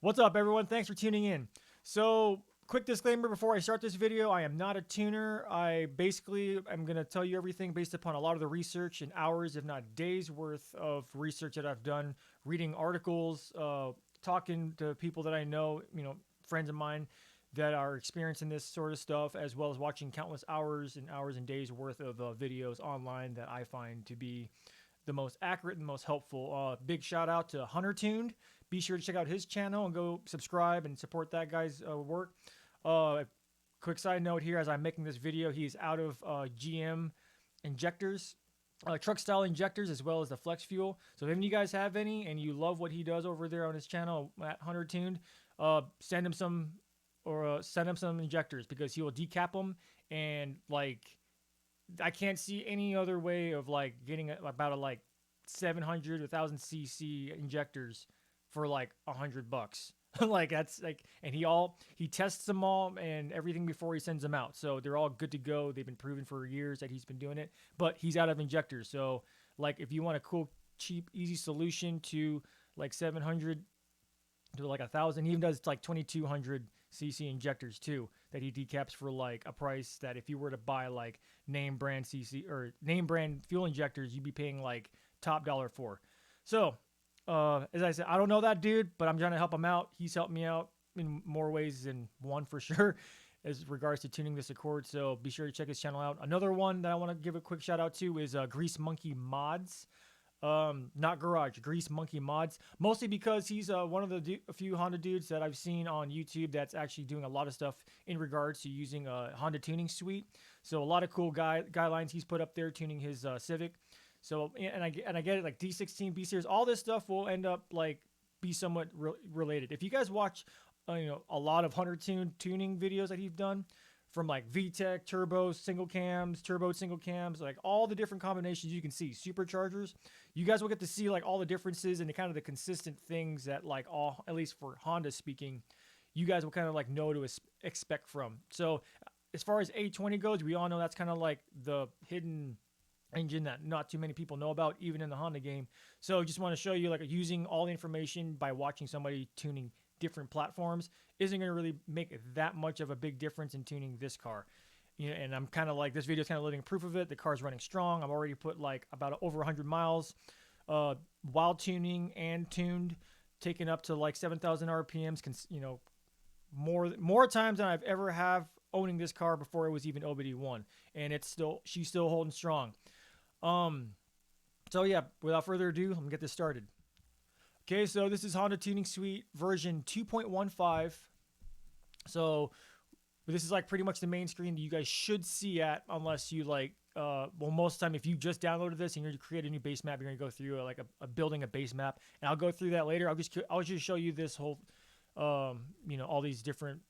What's up, everyone? Thanks for tuning in. So, quick disclaimer before I start this video, I am not a tuner. I basically am going to tell you everything based upon a lot of the research and hours, if not days worth of research that I've done, reading articles, talking to people that I know, friends of mine that are experiencing this sort of stuff, as well as watching countless hours and days worth of videos online that I find to be the most accurate and most helpful. Big shout out to Hunter Tuned. Be sure to check out his channel and go subscribe and support that guy's work. Quick side note here, as I'm making this video, he's out of GM injectors, truck style injectors, as well as the flex fuel. So if any of you guys have any and you love what he does over there on his channel at Hunter Tuned, send him some injectors, because he will decap them, and like I can't see any other way of like getting about a 700 1,000 cc injectors for like $100. Like that's like, and he tests them all and everything before he sends them out, so they're all good to go. They've been proven for years that he's been doing it, but he's out of injectors. So like if you want a cool, cheap, easy solution to like 700 to like 1,000, he even does like 2,200 cc injectors too, that he decaps for like a price that if you were to buy like name brand cc or name brand fuel injectors, you'd be paying like top dollar for. So as I said, I don't know that dude, but I'm trying to help him out. He's helped me out in more ways than one, for sure, as regards to tuning this Accord. So be sure to check his channel out. Another one that I want to give a quick shout out to is GreaseMonkeyMods. Not Garage, GreaseMonkeyMods, mostly because he's one of the a few Honda dudes that I've seen on YouTube that's actually doing a lot of stuff in regards to using a Honda tuning suite. So a lot of cool guidelines he's put up there tuning his Civic. So and I get it, like D16, B series, all this stuff will end up like be somewhat related. If you guys watch a lot of Hunter tuning videos that he's done, from like VTEC, turbo single cams, like all the different combinations you can see, superchargers, you guys will get to see like all the differences and the kind of the consistent things that like all, at least for Honda speaking, you guys will kind of like know to expect from. So as far as A20 goes, we all know that's kind of like the hidden engine that not too many people know about, even in the Honda game. So just want to show you like using all the information by watching somebody tuning different platforms isn't going to really make that much of a big difference in tuning this car. And I'm kind of like, this video is kind of living proof of it. The car's running strong. I've already put like about over 100 miles while tuning and tuned, taken up to like 7,000 RPMs, more times than I've ever have owning this car before it was even OBD1, and she's still holding strong. So yeah, without further ado, I'm gonna get this started. Okay, so this is Honda Tuning Suite version 2.15. So this is like pretty much the main screen that you guys should see at, unless you like, well, most of the time, if you just downloaded this and you're going to create a new base map, you're going to go through like building a base map, and I'll go through that later. I'll just show you this whole, all these different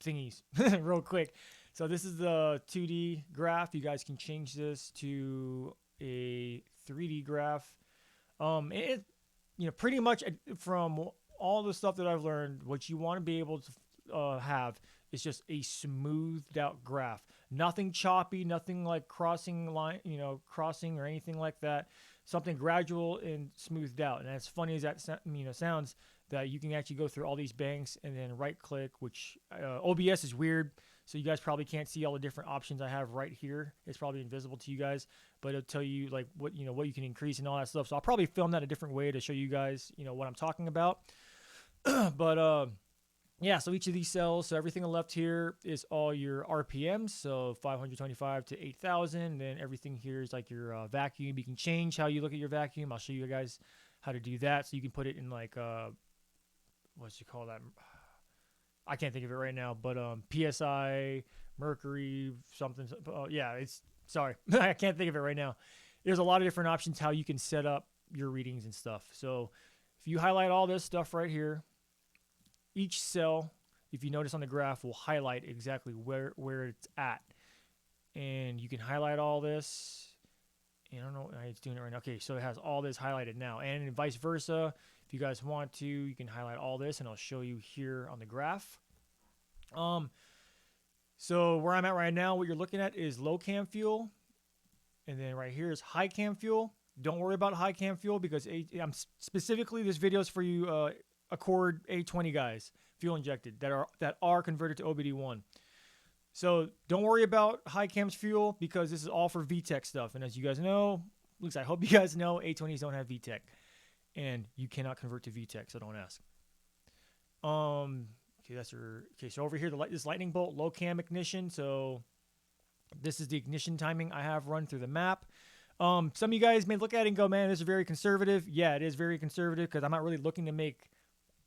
thingies real quick. So this is the 2D graph. You guys can change this to a 3D graph. Pretty much from all the stuff that I've learned, what you want to be able to have is just a smoothed out graph. Nothing choppy, nothing like crossing or anything like that. Something gradual and smoothed out. And as funny as that sounds, that you can actually go through all these banks and then right click, which OBS is weird, so you guys probably can't see all the different options I have right here. It's probably invisible to you guys, but it'll tell you like what you can increase and all that stuff. So I'll probably film that a different way to show you guys what I'm talking about. But yeah, so each of these cells, so everything on the left here is all your RPMs, so 525 to 8,000. Then everything here is like your vacuum. You can change how you look at your vacuum. I'll show you guys how to do that. So you can put it in like what you call that? I can't think of it right now, but PSI, mercury, something. Yeah, sorry, I can't think of it right now. There's a lot of different options how you can set up your readings and stuff. So if you highlight all this stuff right here, each cell, if you notice on the graph, will highlight exactly where it's at, and you can highlight all this. I don't know how it's doing it right now. Okay, so it has all this highlighted now, and vice versa. If you guys want to, you can highlight all this, and I'll show you here on the graph. So where I'm at right now, what you're looking at is low cam fuel, and then right here is high cam fuel. Don't worry about high cam fuel, because specifically this video is for you Accord A20 guys, fuel injected, that are converted to OBD1. So don't worry about high cams fuel because this is all for VTEC stuff. And as you guys know, at least I hope you guys know, A20s don't have VTEC, and you cannot convert to VTEC. So don't ask. Okay, so over here, this lightning bolt, low cam ignition. So this is the ignition timing I have run through the map. Some of you guys may look at it and go, man, this is very conservative. Yeah, it is very conservative because I'm not really looking to make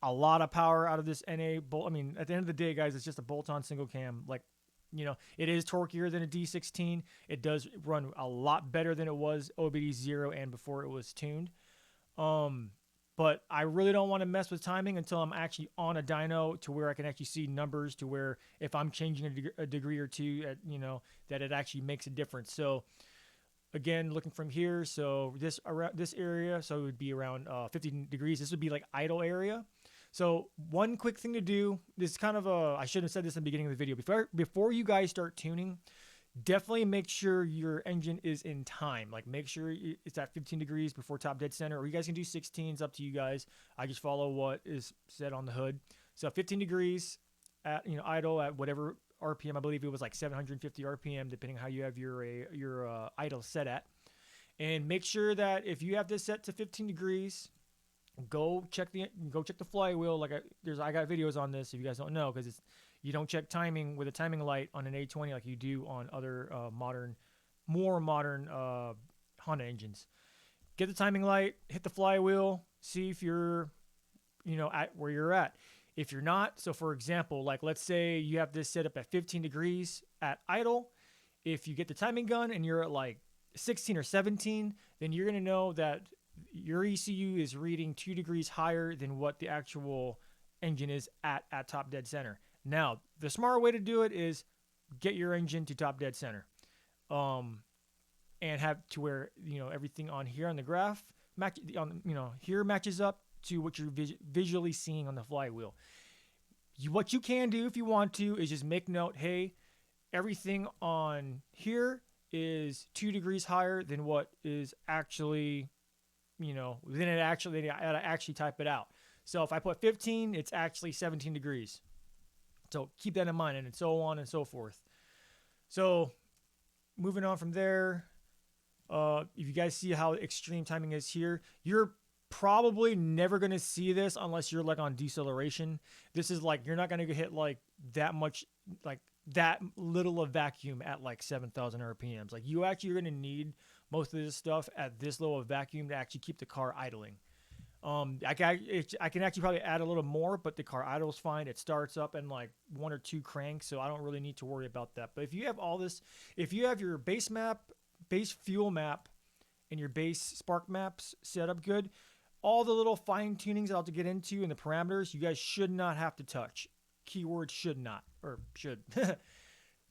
a lot of power out of this NA bolt. I mean, at the end of the day, guys, it's just a bolt-on single cam. Like, you know, it is torquier than a D16. It does run a lot better than it was OBD0 and before it was tuned. But I really don't want to mess with timing until I'm actually on a dyno to where I can actually see numbers to where if I'm changing a degree or two, you know, that it actually makes a difference. So again, looking from here, so this area, so it would be around 50 degrees. This would be like idle area. So one quick thing to do, this is kind of I should have said this in the beginning of the video. Before you guys start tuning, definitely make sure your engine is in time. Like make sure it's at 15 degrees before top dead center, or you guys can do 16s, up to you guys. I just follow what is said on the hood. So 15 degrees at, you know, idle at whatever RPM. I believe it was like 750 RPM, depending on how you have your idle set at. And make sure that if you have this set to 15 degrees, go check the flywheel. Like I got videos on this if you guys don't know, because it's, you don't check timing with a timing light on an A20 like you do on other more modern Honda engines. Get the timing light, hit the flywheel, see if you're, you know, at where you're at. If you're not, so for example, like let's say you have this set up at 15 degrees at idle. If you get the timing gun and you're at like 16 or 17, then you're going to know that your ECU is reading 2 degrees higher than what the actual engine is at top dead center. Now, the smart way to do it is get your engine to top dead center, and have to where, you know, everything on here on the graph here matches up to what you're visually seeing on the flywheel. What you can do if you want to is just make note, hey, everything on here is 2 degrees higher than what is actually, you know, then I actually type it out. So if I put 15, it's actually 17 degrees. So keep that in mind, and so on and so forth. So moving on from there, if you guys see how extreme timing is here, you're probably never going to see this unless you're like on deceleration. This is like, you're not going to hit like that much, like that little of vacuum at like 7,000 RPMs. Like you actually are going to need most of this stuff at this low of vacuum to actually keep the car idling. I can actually probably add a little more, but the car idles fine. It starts up in like 1 or 2 cranks, so I don't really need to worry about that. But if you have all this, if you have your base map, base fuel map, and your base spark maps set up good, all the little fine tunings that I'll have to get into and the parameters, you guys should not have to touch. Keyword should not, or should.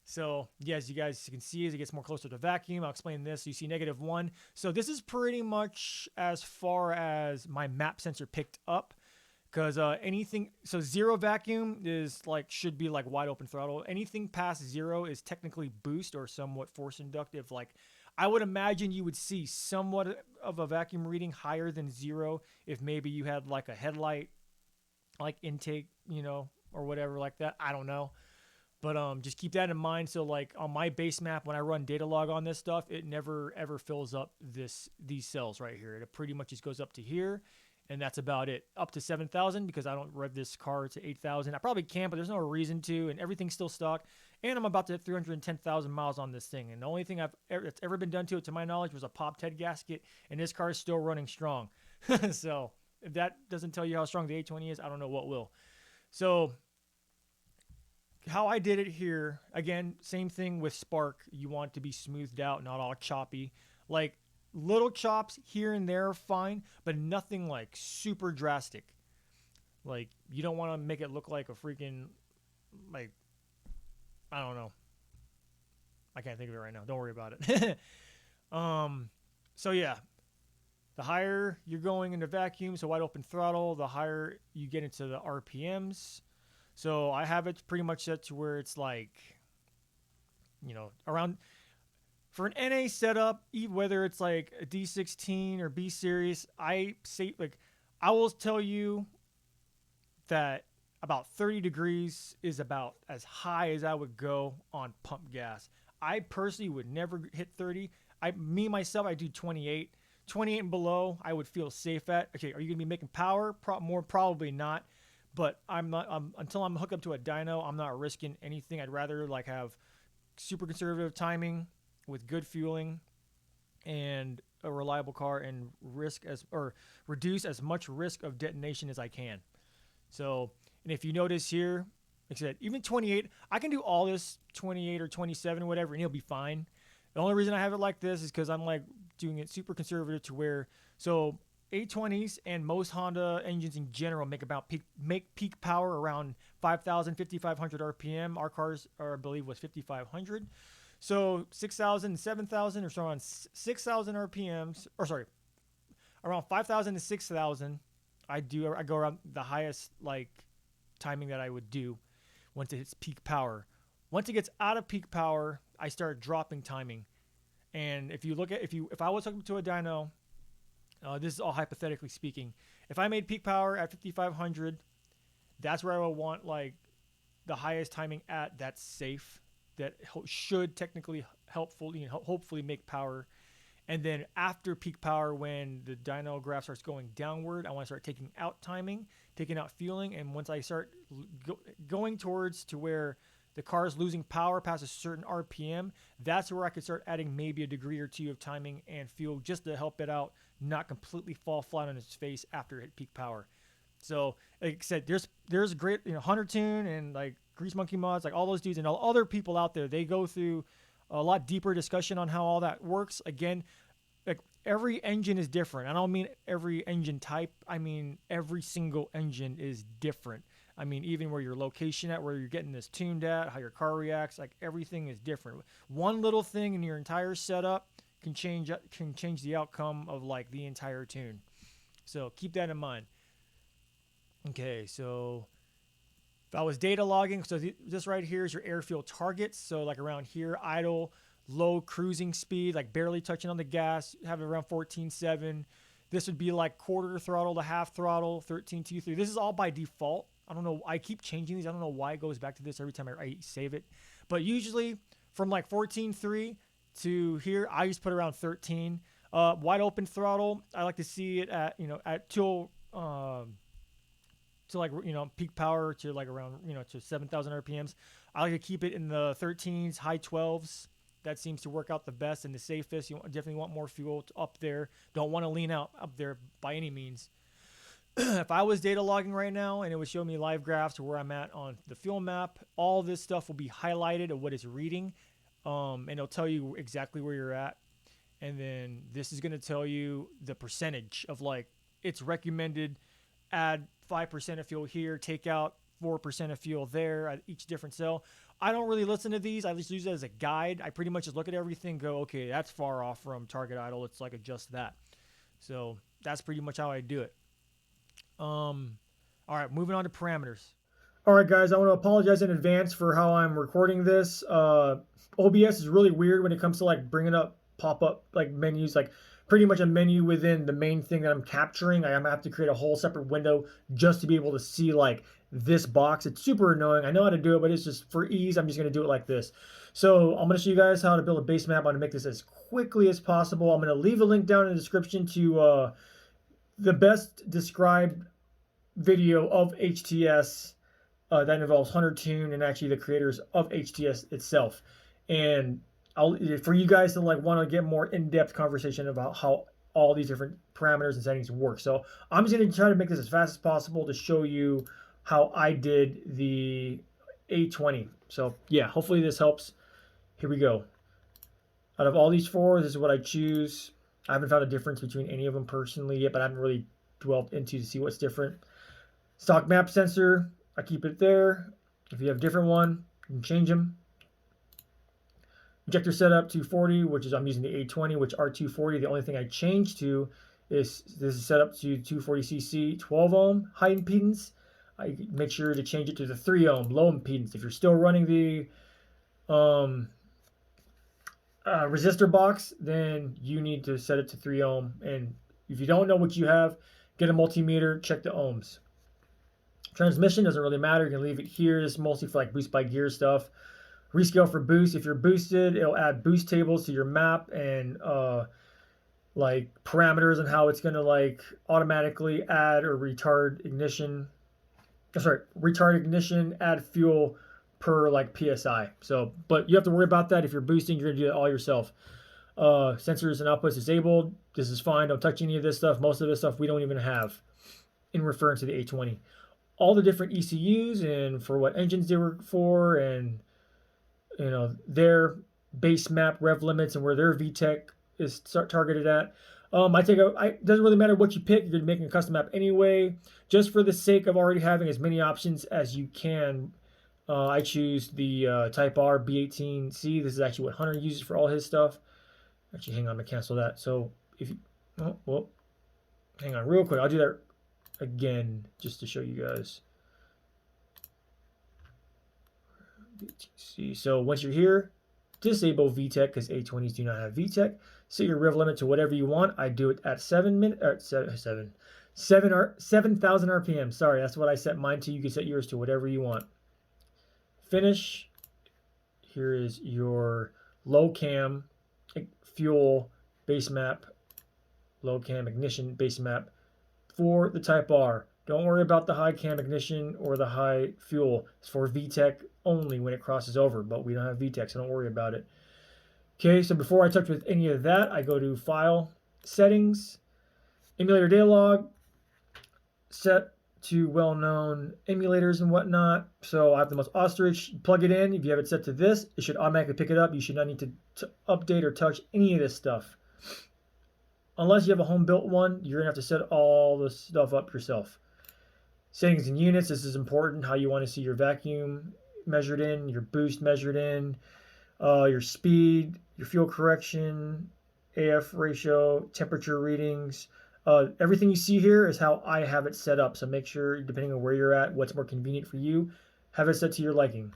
So, yes, you guys can see as it gets more closer to vacuum, I'll explain this. So you see -1. So this is pretty much as far as my map sensor picked up, because anything, so 0 vacuum is like, should be like wide open throttle. Anything past 0 is technically boost or somewhat force inductive. Like I would imagine you would see somewhat of a vacuum reading higher than 0 if maybe you had like a headlight, like intake, you know, or whatever like that. I don't know. But just keep that in mind. So like on my base map, when I run data log on this stuff, it never ever fills up these cells right here. It pretty much just goes up to here, and that's about it. Up to 7,000 because I don't rev this car to 8,000. I probably can, but there's no reason to, and everything's still stock. And I'm about to hit 310,000 miles on this thing. And the only thing that's ever been done to it, to my knowledge, was a popped head gasket, and this car is still running strong. So if that doesn't tell you how strong the A20 is, I don't know what will. So how I did it here, again, same thing with spark. You want it to be smoothed out, not all choppy. Like little chops here and there are fine, but nothing like super drastic. Like you don't want to make it look like a freaking, like, I don't know. I can't think of it right now. Don't worry about it. So yeah, the higher you're going into vacuum, so wide open throttle, the higher you get into the RPMs. So I have it pretty much set to where it's like, you know, around, for an NA setup, whether it's like a D16 or B series, I say, like, I will tell you that about 30 degrees is about as high as I would go on pump gas. I personally would never hit 30. Myself, I do 28. 28 and below, I would feel safe at. Okay, are you gonna be making power? More probably not. But I'm not. Until I'm hooked up to a dyno, I'm not risking anything. I'd rather like have super conservative timing with good fueling and a reliable car, and reduce as much risk of detonation as I can. So, and if you notice here, like I said, even 28, I can do all this 28 or 27 or whatever, and it'll be fine. The only reason I have it like this is because I'm like doing it super conservative to where, so A20s and most Honda engines in general make peak power around 5,000, 5,500 RPM. Our cars are, I believe, was 5,500. So 6,000, 7,000, or so around 6,000 RPMs, or sorry, around 5,000 to 6,000. I go around the highest like timing that I would do once it hits peak power. Once it gets out of peak power, I start dropping timing. And if I was hooked to a dyno, this is all hypothetically speaking. If I made peak power at 5,500, that's where I would want like the highest timing at. That's safe. That should technically hopefully make power. And then after peak power, when the dyno graph starts going downward, I want to start taking out timing, taking out fueling. And once I start going towards to where the car is losing power past a certain RPM, that's where I could start adding maybe a degree or two of timing and fuel just to help it out, not completely fall flat on its face after it hit peak power. So like I said, there's great, Hunter Tune and like GreaseMonkeyMods, like all those dudes and all other people out there, they go through a lot deeper discussion on how all that works. Again, like every engine is different. I don't mean every engine type. I mean every single engine is different. I mean, even where your location at, where you're getting this tuned at, how your car reacts, like everything is different. One little thing in your entire setup can change the outcome of like the entire tune. So keep that in mind. Okay, so if I was data logging, so this right here is your air fuel targets. So like around here, idle, low cruising speed, like barely touching on the gas, have it around 14.7. This would be like quarter throttle to half throttle, 13.23. This is all by default. I don't know. I keep changing these. I don't know why it goes back to this every time I save it. But usually from like 14.3 to here, I just put around 13. Wide open throttle, I like to see it at, till like, peak power to like around, to 7,000 RPMs. I like to keep it in the 13s, high 12s. That seems to work out the best and the safest. You definitely want more fuel up there. Don't want to lean out up there by any means. If I was data logging right now and it would show me live graphs of where I'm at on the fuel map, all this stuff will be highlighted of what it's reading. And it'll tell you exactly where you're at. And then this is going to tell you the percentage of like, it's recommended add 5% of fuel here, take out 4% of fuel there at each different cell. I don't really listen to these. I just use it as a guide. I pretty much just look at everything, go, okay, that's far off from target idle. Let's like adjust that. So that's pretty much how I do it. All right, moving on to parameters. All right, guys, I want to apologize in advance for how I'm recording this. OBS is really weird when it comes to like bringing up pop-up like menus, like pretty much a menu within the main thing that I'm capturing. I'm gonna have to create a whole separate window just to be able to see like this box. It's super annoying. I know how to do it, but it's just for ease, I'm just gonna do it like this. So I'm gonna show you guys how to build a base map. I'm gonna make this as quickly as possible. I'm gonna leave a link down in the description to the best described video of HTS that involves Hunter Tune and actually the creators of HTS itself. And for you guys to like want to get more in-depth conversation about how all these different parameters and settings work. So I'm just going to try to make this as fast as possible to show you how I did the A20. So yeah, hopefully this helps. Here we go. Out of all these four, this is what I choose. I haven't found a difference between any of them personally yet, but I haven't really dwelled into to see what's different. Stock map sensor, I keep it there. If you have a different one, you can change them. Injector setup 240, which is I'm using the A20, which are 240. The only thing I changed to is this is set up to 240cc 12 ohm high impedance. I make sure to change it to the 3 ohm low impedance. If you're still running the resistor box, then you need to set it to 3 ohm. And if you don't know what you have, get a multimeter, check the ohms. Transmission doesn't really matter. You can leave it here. This is mostly for like boost by gear stuff. Rescale for boost. If you're boosted, it'll add boost tables to your map and like parameters on how it's gonna like automatically add or retard ignition. Retard ignition, add fuel per like PSI. So, but you have to worry about that if you're boosting. You're gonna do it all yourself. Sensors and outputs disabled. This is fine. Don't touch any of this stuff. Most of this stuff we don't even have in reference to the A20. All the different ECUs and for what engines they were for, and you know their base map rev limits and where their VTEC is targeted at. It doesn't really matter what you pick. You're making a custom map anyway. Just for the sake of already having as many options as you can, I choose the Type R B18C. This is actually what Hunter uses for all his stuff. Actually, hang on, I'm gonna cancel that. So if you, hang on real quick. I'll do that again just to show you guys. See, so once you're here, disable VTEC because A20s do not have VTEC. Set your rev limit to whatever you want. I do it at 7,000 RPM. Sorry, that's what I set mine to. You can set yours to whatever you want. Finish. Here is your low cam fuel base map, low cam ignition base map for the Type R. Don't worry about the high cam ignition or the high fuel. It's for VTEC only when it crosses over, but we don't have VTEC, so don't worry about it. Okay, so before I touch with any of that, I go to File, Settings, Emulator Data Log, set to well-known emulators and whatnot. So I have the most ostrich. Plug it in. If you have it set to this, it should automatically pick it up. You should not need to update or touch any of this stuff. Unless you have a home-built one, you're going to have to set all this stuff up yourself. Settings and units, this is important, how you want to see your vacuum measured in, your boost measured in, your speed, your fuel correction, AF ratio, temperature readings. Everything you see here is how I have it set up. So make sure, depending on where you're at, what's more convenient for you, have it set to your liking.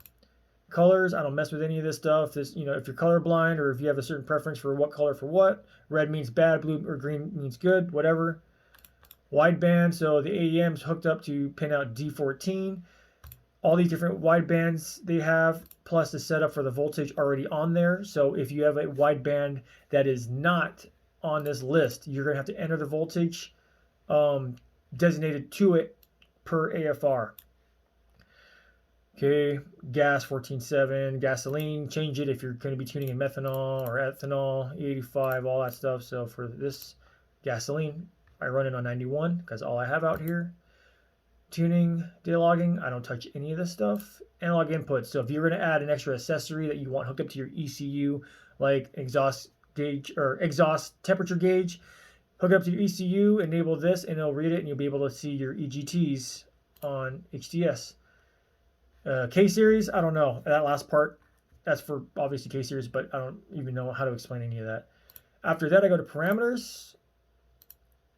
Colors, I don't mess with any of this stuff. If you're colorblind or if you have a certain preference for what color for what, red means bad, blue or green means good, whatever. Wideband, so the AEM's hooked up to pin out D14. All these different widebands they have, plus the setup for the voltage already on there. So if you have a wideband that is not on this list, you're going to have to enter the voltage designated to it per AFR. Okay, gas 14.7, gasoline, change it if you're going to be tuning in methanol or ethanol, E85, all that stuff. So for this gasoline, I run it on 91 because all I have out here. Tuning, data logging, I don't touch any of this stuff. Analog inputs, so if you're going to add an extra accessory that you want hooked up to your ECU, like exhaust gauge or exhaust temperature gauge, hook it up to your ECU, enable this, and it'll read it, and you'll be able to see your EGTs on HTS. K-series, I don't know. That last part, that's for obviously K-series, but I don't even know how to explain any of that. After that, I go to parameters,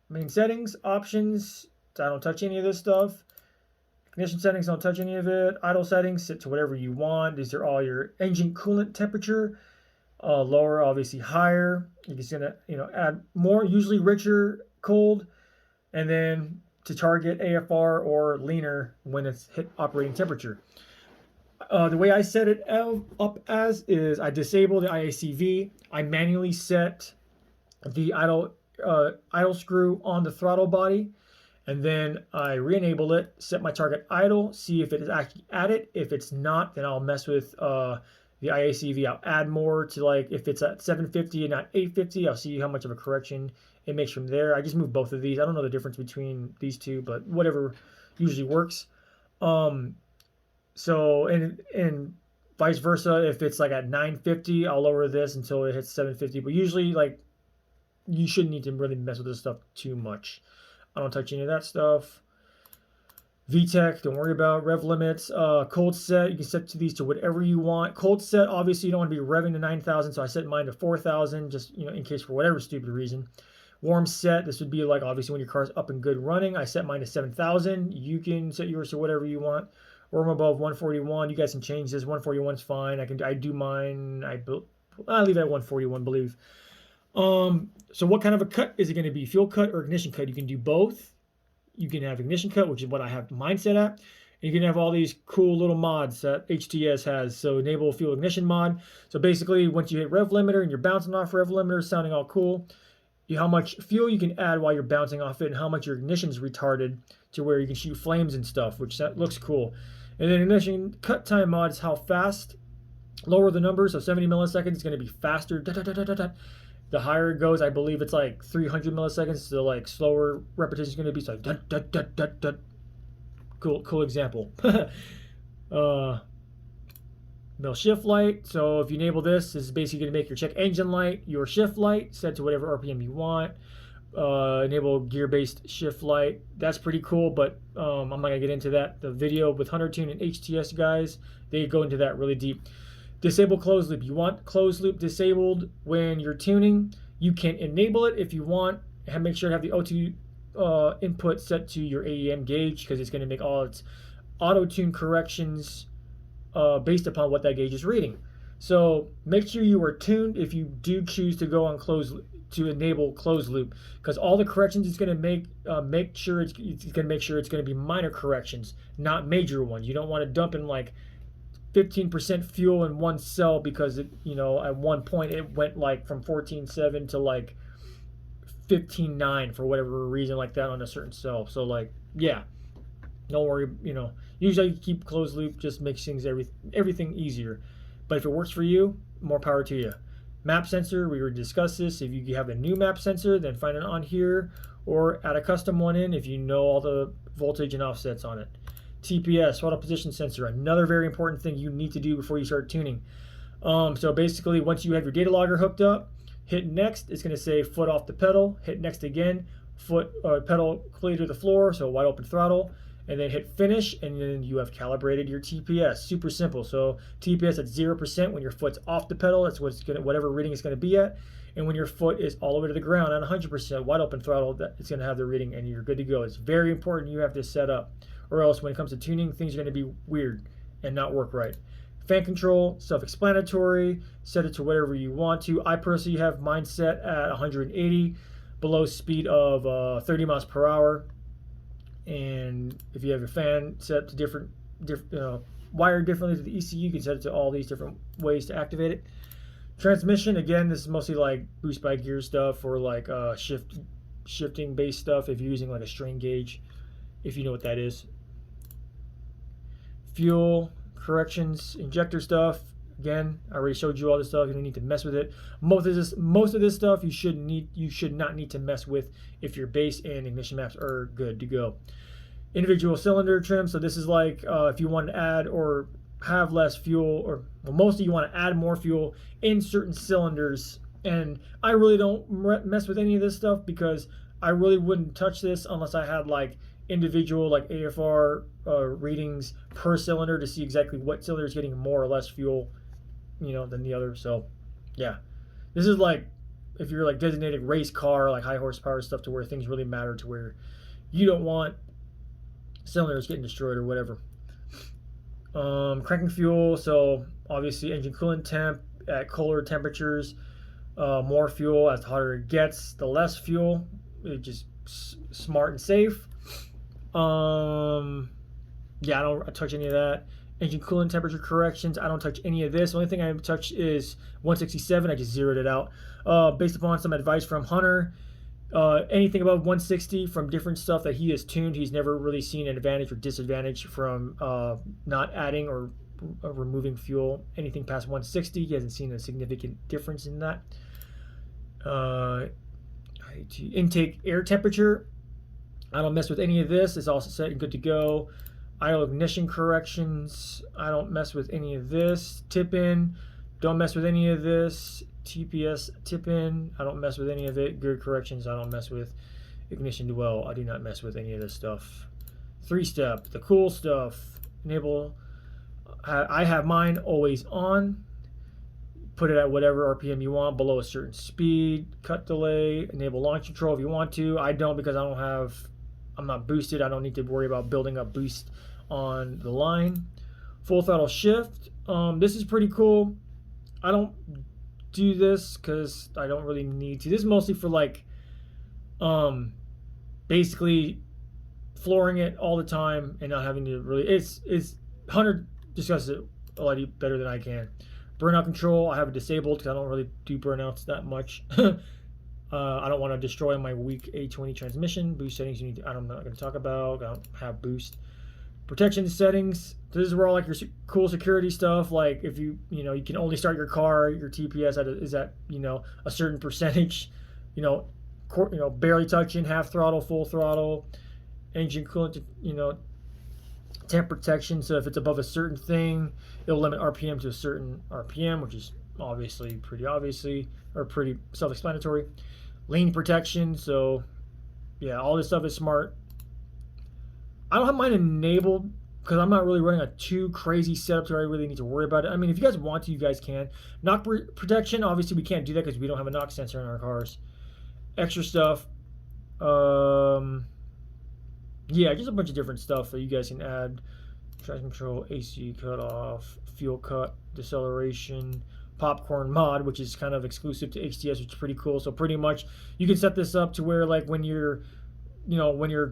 main settings, options. I don't touch any of this stuff. Ignition settings, don't touch any of it. Idle settings, set to whatever you want. These are all your engine coolant temperature. Lower, obviously higher. You're just gonna, add more, usually richer, cold, and then to target AFR or leaner when it's hit operating temperature. The way I set it up as is I disable the IACV. I manually set the idle screw on the throttle body, and then I re-enable it, set my target idle, see if it is actually at it. If it's not, then I'll mess with the IACV. I'll add more to, like, if it's at 750 and not 850, I'll see how much of a correction it makes from there. I just move both of these. I don't know the difference between these two, but whatever usually works. So, and vice versa, if it's like at 950, I'll lower this until it hits 750. But usually, like, you shouldn't need to really mess with this stuff too much. I don't touch any of that stuff. VTEC, don't worry about. Rev limits. Cold set, you can set these to whatever you want. Cold set, obviously you don't want to be revving to 9,000, so I set mine to 4,000, just in case for whatever stupid reason. Warm set, this would be like obviously when your car's up and good running. I set mine to 7,000. You can set yours to whatever you want. Warm above 141. You guys can change this. 141 is fine. I do mine. I leave it at 141, believe. So what kind of a cut is it going to be? Fuel cut or ignition cut? You can do both. You can have ignition cut, which is what I have mine set at. And you can have all these cool little mods that HTS has. So enable fuel ignition mod. So basically, once you hit rev limiter and you're bouncing off rev limiter, sounding all cool, how much fuel you can add while you're bouncing off it, and how much your ignition is retarded to where you can shoot flames and stuff, which that looks cool. And then ignition cut time mod is how fast. Lower the number, so 70 milliseconds is going to be faster. The higher it goes, I believe it's like 300 milliseconds. So like slower repetition is going to be so like cool example. Mill shift light. So if you enable this is basically going to make your check engine light your shift light, set to whatever RPM you want. Enable gear-based shift light. That's pretty cool, but I'm not gonna get into that. The video with Tune and HTS guys, they go into that really deep. Disable closed loop. You want closed loop disabled when you're tuning. You can enable it if you want, and make sure to have the O2 input set to your AEM gauge, because it's going to make all its auto-tune corrections based upon what that gauge is reading. So make sure you are tuned if you do choose to go on to enable closed loop, because all the corrections it's going to make sure it's going to be minor corrections, not major ones. You don't want to dump in like 15% fuel in one cell because it, at one point it went like from 14.7 to like 15.9 for whatever reason like that on a certain cell. So like, yeah, don't worry. Usually you keep closed loop, just makes things everything easier. But if it works for you, more power to you. Map sensor, we already discussed this. If you have a new map sensor, then find it on here or add a custom one in if you know all the voltage and offsets on it. TPS, throttle position sensor, another very important thing you need to do before you start tuning. So basically, once you have your data logger hooked up, hit next. It's going to say foot off the pedal. Hit next again. Pedal clear to the floor, so wide open throttle. And then hit finish, and then you have calibrated your TPS. Super simple. So TPS at 0% when your foot's off the pedal. That's whatever reading it's going to be at. And when your foot is all the way to the ground at 100% wide open throttle, it's going to have the reading, and you're good to go. It's very important you have this set up, or else when it comes to tuning, things are going to be weird and not work right. Fan control, self-explanatory. Set it to whatever you want to. I personally have mine set at 180 below speed of 30 miles per hour. And if you have your fan set to different wired differently to the ECU, you can set it to all these different ways to activate it. Transmission, again, this is mostly like boost by gear stuff or like shifting based stuff if you're using like a strain gauge, if you know what that is. Fuel, corrections, injector stuff. Again, I already showed you all this stuff. You don't need to mess with it. Most of this stuff you should not need to mess with if your base and ignition maps are good to go. Individual cylinder trim. So this is like if you want to add or have less fuel, or mostly you want to add more fuel in certain cylinders. And I really don't mess with any of this stuff because I really wouldn't touch this unless I had like individual like AFR readings per cylinder to see exactly what cylinder is getting more or less fuel than the other. So yeah, this is like if you're like designated race car, like high horsepower stuff, to where things really matter, to where you don't want cylinders getting destroyed or whatever. Cranking fuel, so obviously engine coolant temp at colder temperatures, more fuel. As the hotter it gets, the less fuel. It's just smart and safe. Yeah, I don't touch any of that. Engine coolant temperature corrections, I don't touch any of this. The only thing I touch is 167. I just zeroed it out based upon some advice from Hunter. Anything above 160 from different stuff that he has tuned, he's never really seen an advantage or disadvantage from not adding or removing fuel. Anything past 160, he hasn't seen a significant difference in that. Intake air temperature, I don't mess with any of this. It's also set and good to go. Idle ignition corrections, I don't mess with any of this. Tip in, don't mess with any of this. TPS tip in, I don't mess with any of it. Gear corrections, I don't mess with. Ignition dwell, I do not mess with any of this stuff. 3-step, the cool stuff. Enable, I have mine always on. Put it at whatever RPM you want, below a certain speed. Cut delay, enable launch control if you want to. I don't, because I'm not boosted. I don't need to worry about building up boost on the line. Full throttle shift. This is pretty cool. I don't do this because I don't really need to. This is mostly for like basically flooring it all the time and not having to really, it's Hunter discusses it a lot better than I can. Burnout control, I have it disabled because I don't really do burnouts that much. I don't want to destroy my weak A20 transmission. Boost settings, I'm not going to talk about. I don't have boost. Protection settings. This is where all like your cool security stuff. Like if you can only start your car, your TPS is at a certain percentage. Barely touching, half throttle, full throttle, engine coolant. Temp protection. So if it's above a certain thing, it'll limit RPM to a certain RPM, which is pretty self-explanatory. Lane protection, so yeah, all this stuff is smart. I don't have mine enabled because I'm not really running a too crazy setup to where I really need to worry about it. I mean, if you guys want to, you guys can. Knock protection, obviously we can't do that because we don't have a knock sensor in our cars. Extra stuff. Yeah, just a bunch of different stuff that you guys can add. Traction control, AC cutoff, fuel cut, deceleration, popcorn mod, which is kind of exclusive to HTS, which is pretty cool. So pretty much you can set this up to where like when you're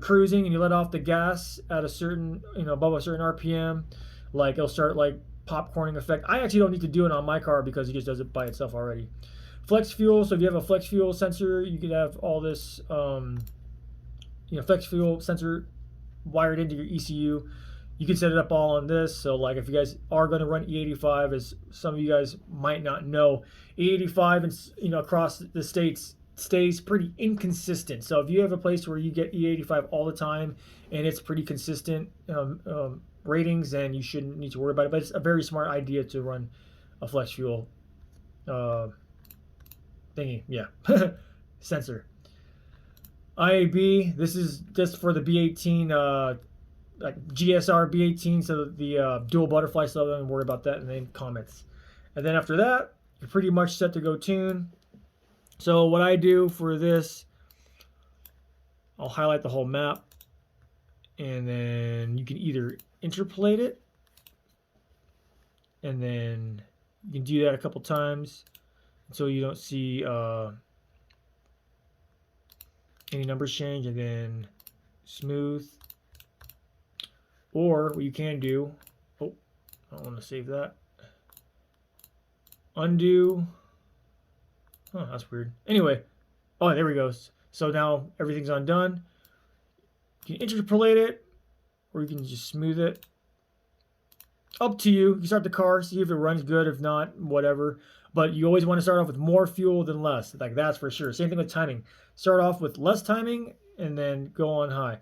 cruising and you let off the gas at a certain, above a certain RPM, like it'll start like popcorning effect. I actually don't need to do it on my car because it just does it by itself already. Flex fuel, so if you have a flex fuel sensor, you could have all this, flex fuel sensor wired into your ECU. You can set it up all on this. So like if you guys are going to run E85, as some of you guys might not know, E85 and across the states stays pretty inconsistent. So if you have a place where you get E85 all the time and it's pretty consistent ratings, then you shouldn't need to worry about it. But it's a very smart idea to run a flex fuel thingy, yeah, sensor. IAB, this is just for the B18, like GSR B18, so the dual butterfly stuff. Don't worry about that. And then comments, and then after that, you're pretty much set to go tune. So what I do for this, I'll highlight the whole map, and then you can either interpolate it, and then you can do that a couple times until you don't see any numbers change, and then smooth. Or what you can do, oh, I don't want to save that. Undo. Oh, that's weird. Anyway, oh, there we go. So now everything's undone. You can interpolate it, or you can just smooth it. Up to you. You start the car, see if it runs good. If not, whatever. But you always want to start off with more fuel than less. Like that's for sure. Same thing with timing. Start off with less timing and then go on high.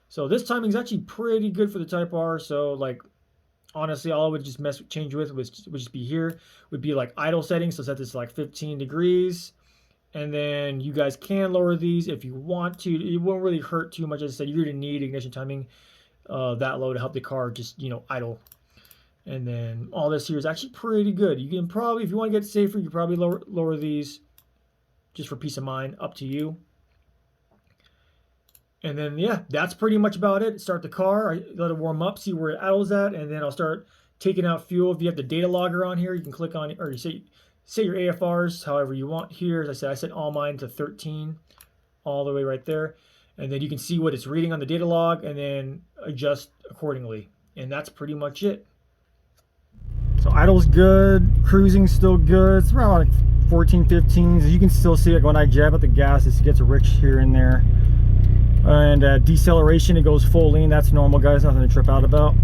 So this timing is actually pretty good for the Type R. So like, honestly, all I would just change with would just be here. Would be like idle settings. So set this to like 15 degrees. And then you guys can lower these if you want to. It won't really hurt too much. As I said, you're going to need ignition timing that low to help the car just, idle. And then all this here is actually pretty good. You can probably, if you want to get safer, you can probably lower these just for peace of mind. Up to you. And then, yeah, that's pretty much about it. Start the car, I let it warm up, see where it idles at, and then I'll start taking out fuel. If you have the data logger on here, you can click on it, or you say your AFRs however you want here. As I said, I set all mine to 13, all the way right there. And then you can see what it's reading on the data log and then adjust accordingly. And that's pretty much it. So idle's good, cruising's still good. It's around like 14, 15. You can still see it when I jab at the gas, it gets rich here and there. And deceleration, it goes full lean. That's normal, guys. Nothing to trip out about.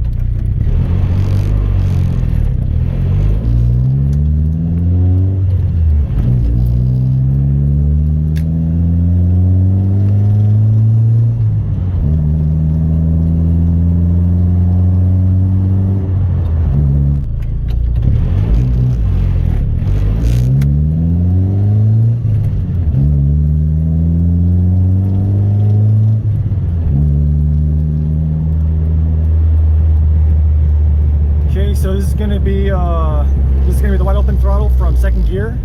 So this is going to be the wide open throttle from second gear.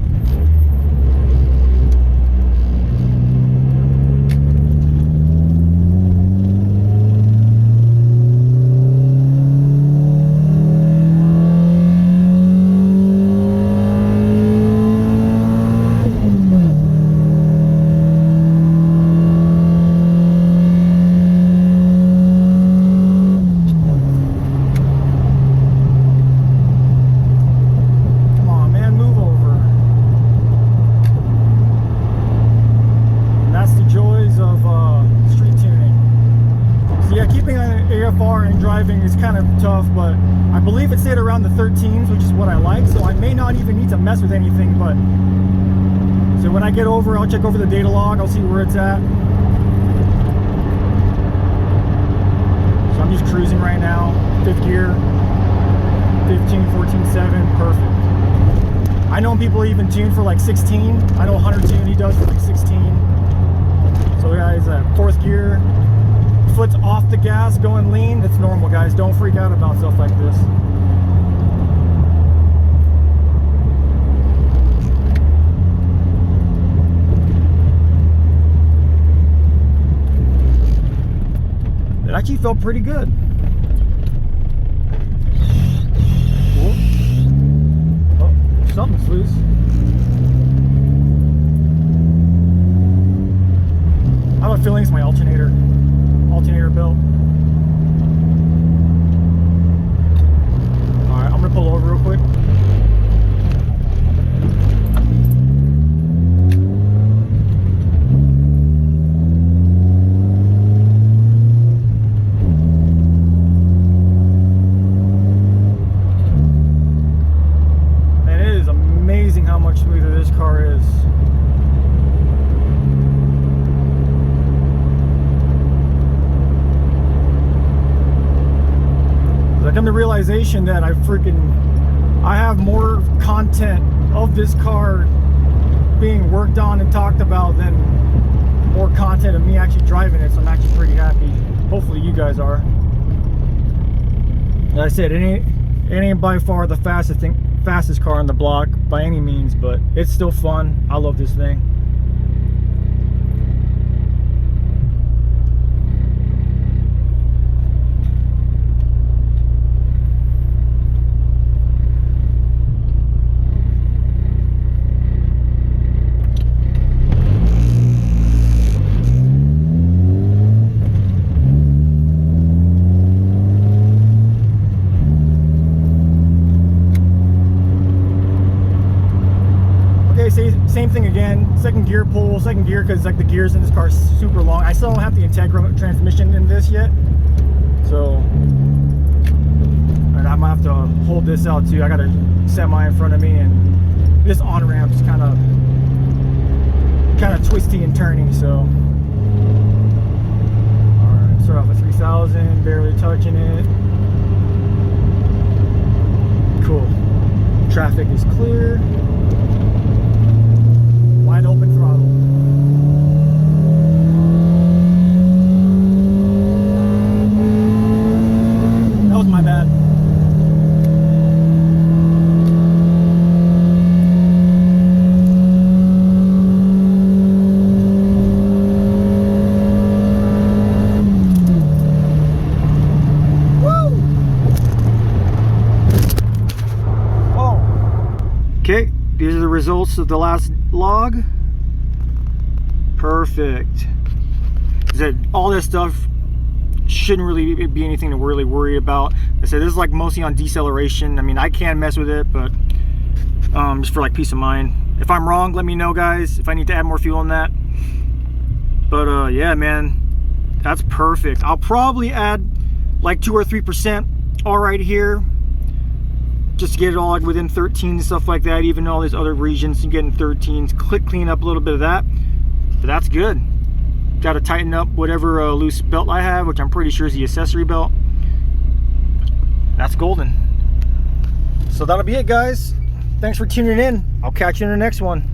driving is kind of tough, but I believe it stayed around the 13s, which is what I like, so I may not even need to mess with anything. But so when I get over, I'll check over the data log, I'll see where it's at. So I'm just cruising right now, 5th gear, 15, 14, 7, perfect. I know people even tune for like 16. I know Hunter tune, he does for like 16. So guys, 4th gear, foot's off the gas, going lean. It's normal, guys. Don't freak out about stuff like this. It actually felt pretty good. Oh, something's loose. I have a feeling it's my alternator belt. Alright, I'm gonna pull over real quick. And it is amazing how much smoother this car is. I come to realization that I have more content of this car being worked on and talked about than more content of me actually driving it, so I'm actually pretty happy. Hopefully you guys are. Like I said, it ain't by far the fastest car on the block by any means, but it's still fun. I love this thing. Same thing again, second gear because like the gears in this car are super long. I still don't have the Integra transmission in this yet, so and I might have to hold this out too. I got a semi in front of me, and this on ramp is kind of twisty and turny. So all right, start off at 3,000, barely touching it. Cool. Traffic is clear. Wide open throttle. That was my bad. Woo! Oh. Okay, these are the results of the last log. Perfect. All this stuff shouldn't really be anything to really worry about. I said this is like mostly on deceleration. I mean, I can mess with it, but just for like peace of mind. If I'm wrong, let me know, guys, if I need to add more fuel on that. But yeah, man, that's perfect. I'll probably add like 2 or 3% all right here, just to get it all like within 13 and stuff like that. Even all these other regions, you get in 13s. Clean up a little bit of that, but that's good. Got to tighten up whatever loose belt I have, which I'm pretty sure is the accessory belt. That's golden. So that'll be it, guys. Thanks for tuning in. I'll catch you in the next one.